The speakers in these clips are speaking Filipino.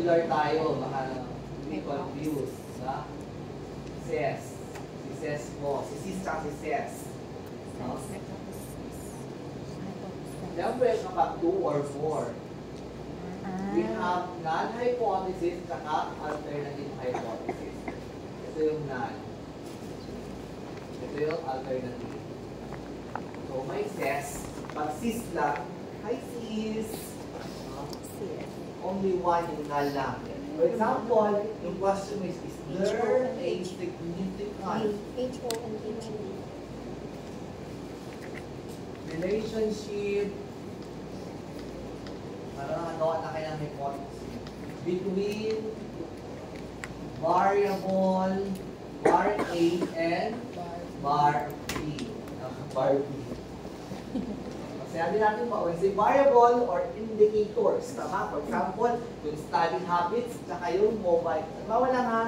regular tayo, baka hindi confused. Ha? Ses. Si Ses po. Si Sis tsaka si Ses. No? Siyempre, kapag 2 or 4, we have null hypothesis tsaka alternative hypothesis. Ito yung null. Ito yung alternative. So, may Ses. Pag Sis lang, hi Sis. Only one yung null lang. For example, yung question is there a significant relationship, parang nagawa na kayo ng hypothesis, between variable var A and var B. Var B. Sabi natin pa, when say variable or indicators, tama? For example, yung study habits, tsaka yung mobile. Mawala nga,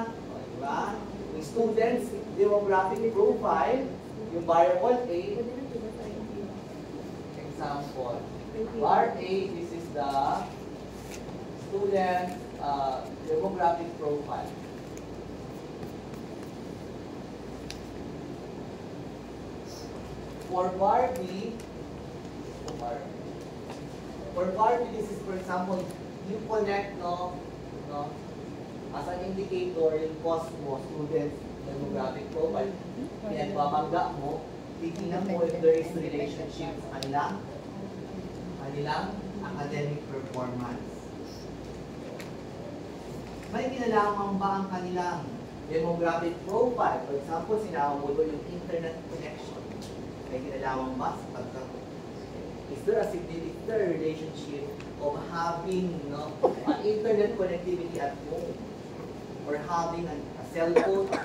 diba? Yung students, demographic profile, yung variable A, example, var A, this is the student demographic profile. For var B, this is, for example, you connect, as an indicator, yung cost mo, students, demographic profile, pinagpapangga mo, titignan mo if there is relationship sa kanilang academic performance. May kinalaman ba ang kanilang demographic profile? For example, sinama mo doon yung internet connection. May kinalaman ba sa pagkakot? Is there a relationship of having an internet connectivity at home, or having a cell phone, a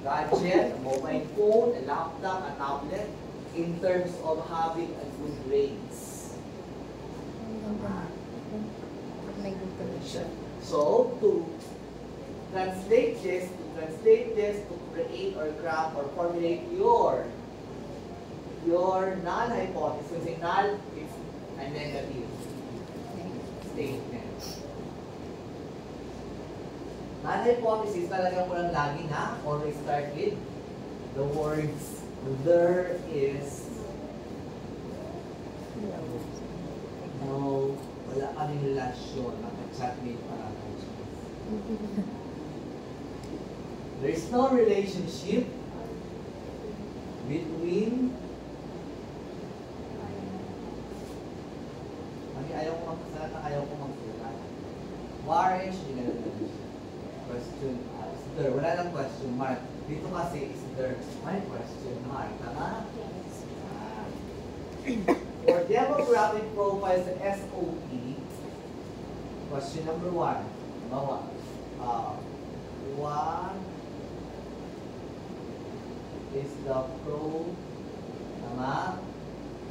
gadget, a mobile phone, a laptop, a tablet, in terms of having a good grades? So to translate this, to create or craft or formulate your null hypothesis. When say null, it's a negative statement. Null hypothesis, talagang walang lagi na, always start with the words, there is no, wala kaming relasyon, naka-chatmate para tayo. There is no relationship between ayaw ko magsasalita, ayaw ko magsulat. Warish, question, is there? Wala lang question mark. Dito kasi is there. May question mark. Tama? Yes. For demographic profile sa SOP, question number 1. Bawa. What is the pro? Tama?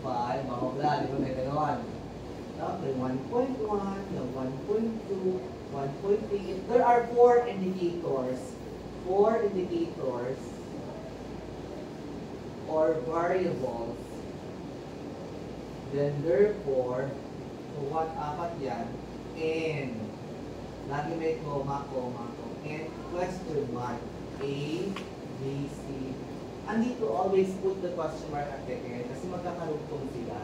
5. Mahobla. Di ba may gano'n? Okay, 1.1, 1.2, 1.3. If there are 4 indicators or variables, then therefore, so what apat yan? And, lagi may comma, and question mark, A, B, C. Andito always put the question mark at the end kasi magkakarugtong sila.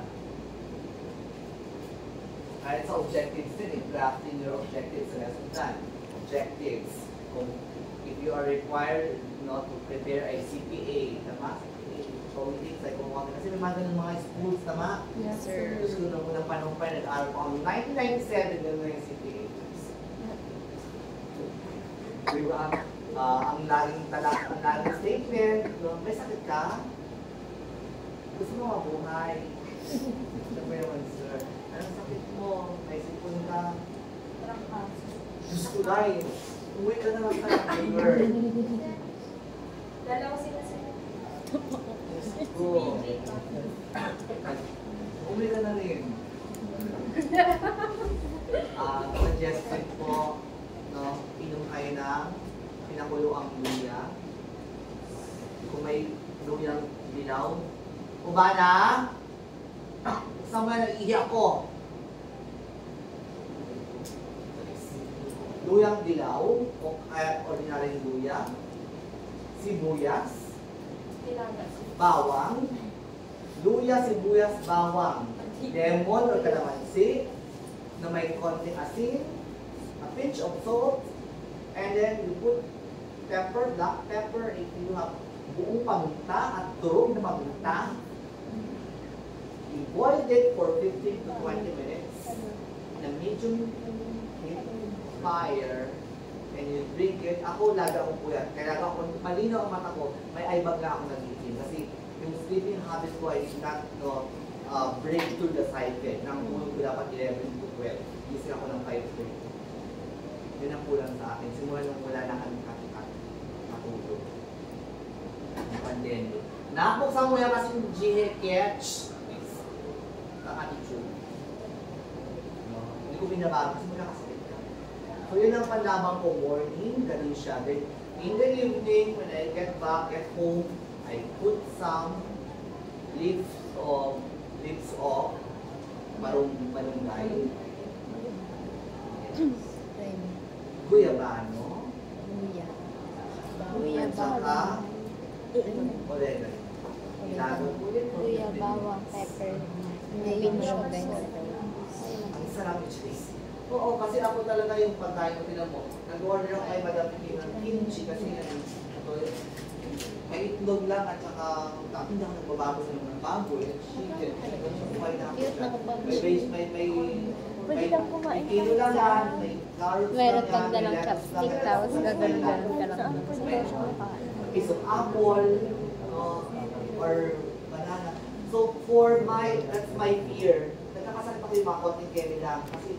Kahit sa objectives din, drafting your objectives sa lesson plan. Objectives. If you are required to prepare a CPA, tama? So, things like kasi may mga ganun mga schools, tama? Yes, sir. So, nung unang panahon pa, nag-aaral pa ako 1997, ganun na yung CPA. Diba? Ang laging statement, may sakit ka? Gusto mo mabuhay? Ano ba naman, sir? Anong sakit mo? May sipon ka? Diyos ko dahil. Uwi ka na lang tayo. Dalawa sila sila. Diyos ko. Uwi ka na rin. Suggested po, inom kayo ng pinakuloang luya. Kung may luyang dilaw. Ubana! Saan ba nag-ihi ako? luyang dilaw, o ordinaryong luya, sibuyas, bawang, luya, sibuyas, bawang, lemon or kalamansi, na may konting asin, a pinch of salt, and then you put pepper, black pepper, if you have buong paminta at durog na paminta. You boil it for 15 to 20 minutes in a medium heat fire, and you drink it. Ako, lagi akong puyat. Kaya ako, malinaw ang mata ko, may eye bag na ako nag-itin. Kasi yung sleeping habit ko ay not break through the cycle. Nang tulog ko dapat 11 to 12. Gising ako ng 5:30. Yun ang kulang sa akin. Simula nung wala na kami katulog. Ang pandemic. Napuksan mo yan kasi yung GH ang attitude. No? Hindi ko binabago kasi magkakasakit ka. So yun ang panlamang ko, morning, ganun siya. Then in the evening, when I get back at home, I put some leaves of malunggay. Guyabano. Saka oregano. Ilago po yun. Luya, bawang, pepper, Ang sarap yung cheese. Oo, kasi ako talaga yung pagkain ko, tinan mo. Nag-order ako kay Madam Ping ng kimchi kasi may itlog lang at saka hindi ako nagbabago sa mga baboy at chicken. May kilo lang yan, may carrots meron lang kang yan, dalang may chopstick, lettuce tapos lang yan, gagawin ka lang. may piece of apple, or banana. So that's my fear. Nagkakasakit ako yung mga konting kemi lang kasi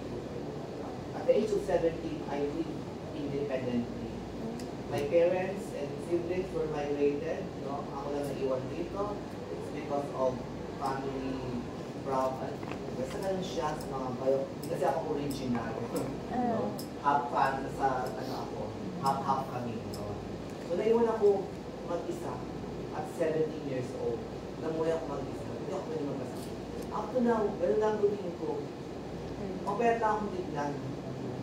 at the age of 17, I live independently. My parents and siblings were migrated. No? Ako lang naiwan dito. It's because of family problem. Basta ganun siya sa mga bayo. Kasi ako original. No? Half fan sa half kami. No? So naiwan ako mag-isa at 17 years old. Namuhay ako mag-isa. Hindi ako pwede mag-isa. Up to now, ganun lang routine ko. Mapayat lang akong tignan.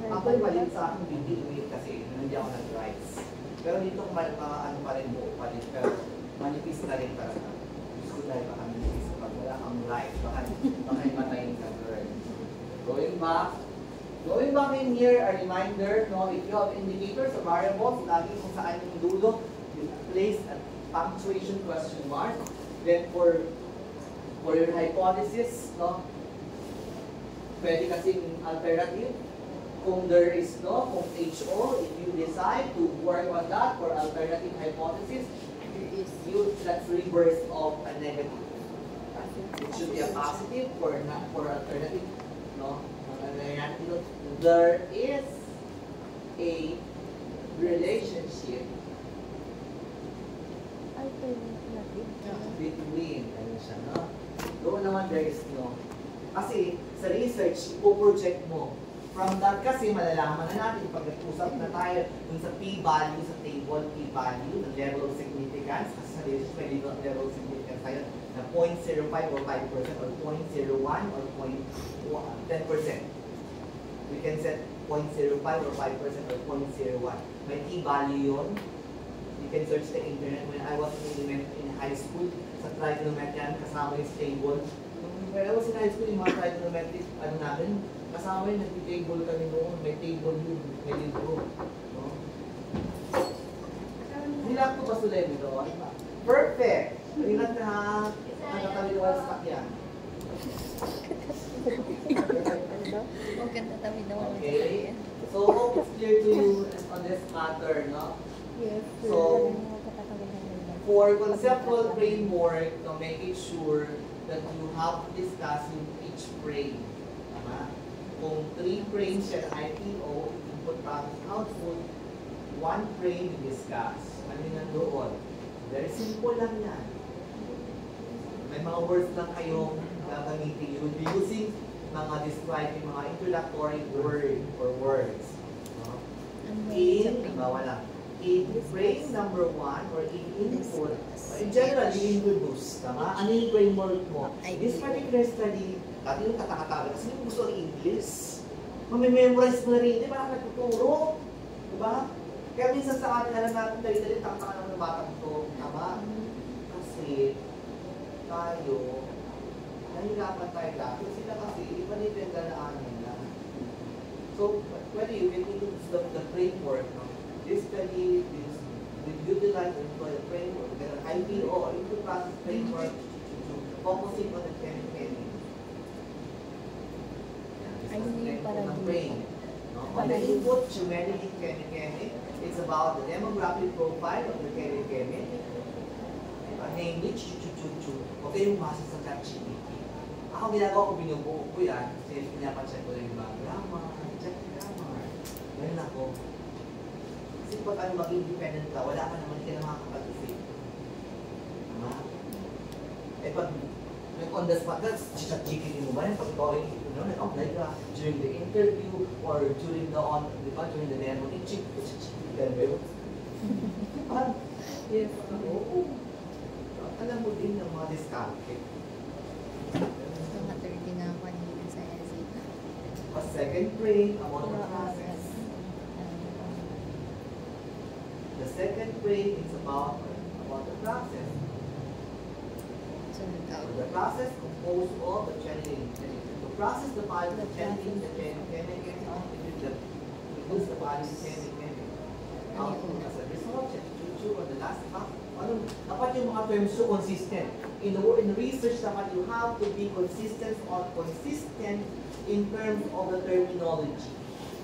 Actually, maliit sa aking bibig kasi hindi ako nag-rice. Pero dito ano pa rin buo pa rin. Pero manipis na rin talaga. Gusto ko dahil baka manipis. Pag wala kang rice, baka himatayin ka girl. Going back in here, a reminder, no, if you have indicators or variables, lagi kung saan yung dulo, you place a punctuation question mark. Then for your hypothesis, no, pwede kasing alternative. Kung there is no, kung HO, if you decide to work on that for alternative hypothesis, that's reverse of a negative. It should be a positive for alternative, no? There is a relationship between, ano siya, no? Doon naman there is no. Kasi sa research, ipo-project mo. From that kasi malalaman na natin pag nag-usap na tayo dun sa p-value sa table, p-value, the level of significance, kasi sa research may level of significance tayo na 0.05 or 5% or 0.01 or 10%. We can set 0.05 or 5% or 0.01. May p-value yun. You can search the internet. When I was in high school, sa trigonometry, kasama yung table. When I was in high school, yung mga trigonometric, ano namin, kasama yun, nag-table kami noon, may table yun, may libro. No? Nilak ko ba sulay nito? Perfect! Ingat na ha, nagkatabi na sa sakyan. Huwag kang tatawid na wala. Okay. So, hope it's clear to you on this matter, no? Yes. So, for conceptual framework, to make it sure that you have to discuss in each frame. Tama? Kung 3 frames siya ng IPO, input, process, output, 1 frame you discuss. Ano yung nandoon? Very simple lang yan. May mga words lang kayong gagamitin. You will be using mga describing mga introductory word or words. No? In, wala. In frame number 1 or in input, in general, you introduce. Tama? Ano yung framework mo? This particular study, dati yung katakataga kasi yung gusto ang English. mamimemorize mo na rin, di ba? Nagtuturo. Di ba? Kaya minsan sa atin, alam natin, dali-dali, taktakan naman ng batang ito. Tama? Kasi, tayo, nahirapan tayo dati. Sila kasi, iba nito yung ganaan nila. So, whether you can use the framework, no? This study, this, we utilize and employ the framework, the IPO or input process framework, focusing on the chemical. Ayun yung para brain. No? On the input, humanity chemical, it's about the demographic profile of the chemical. Namely, chuchuchuchu. Huwag kayong masa sa ChatGPT. Ako ginagawa ko, binubuo ko yan. Kasi pinapansin ko lang yung mga grammar, check grammar. Ganun ako. Kasi pag tayo maging independent ka, wala ka naman, hindi ka na makakapag-isip. Tama? Eh pag on the spot, that's ChatGPT mo ba yan? Pag ikaw ay nag-apply ka during the interview or during the during the demo, ChatGPT ka na yun. Yes. Oo. Alam mo din ng mga diskarte. Mga 30 na ako kanina sa SAT. A second brain about the process. The second brain is about the process. So, The process composed of the channeling. The process divides the channeling, the chemical, includes the body chemical. Output as a result, on the last part, dapat yung mga terms so consistent. In research, dapat you have to be consistent in terms of the terminology.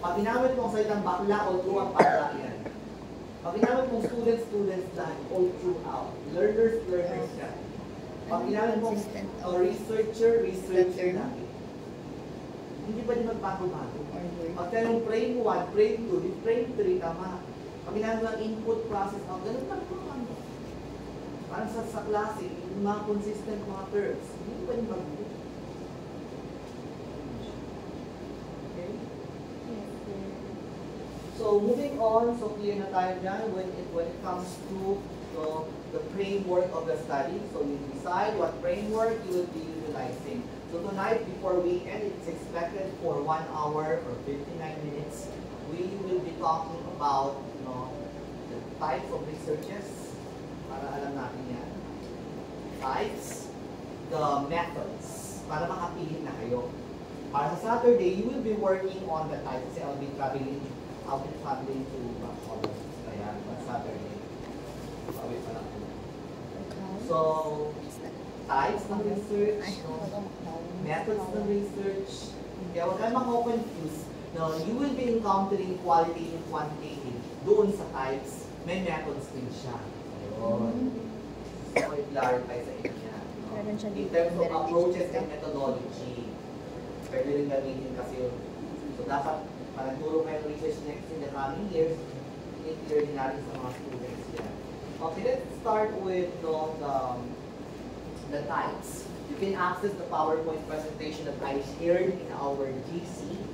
Pag ginamit mo ang salitang bakla, all throughout bakla yan. Pag ginamit mo students lang, all throughout. Learners yan. Pag ginamit mo researcher lang. Hindi ba din magbago-bago? Pag tanong frame 1, frame 2, frame 3, tama. Pag ginamit mo ang input process, ganun lang po. Parang sa klase, yung mga consistent mga terms, hindi pa yung bago. Okay? So, moving on, so clear na tayo dyan when it comes to the framework of the study. So, you decide what framework you will be utilizing. So, tonight, before we end, it's expected for 1 hour or 59 minutes. We will be talking about the types of researches. Para alam natin yan. Types, the methods, para makapili na kayo. Para sa Saturday, you will be working on the types. Kasi I'll be traveling to Bacolod. Kaya, on Saturday. Sabi pa lang. So, types ng research, methods ng research. Kaya huwag kayo mako-confuse. No, you will be encountering qualitative and quantitative. Doon sa types, may methods din siya. So, i-clarify sa inyo. In terms of approaches and methodology, pwede rin gamitin kasi yun. So, dapat, para nagturo kayo research next in the coming years, i-clear din natin sa mga students yan. Okay, let's start with the types. You can access the PowerPoint presentation that I shared in our GC.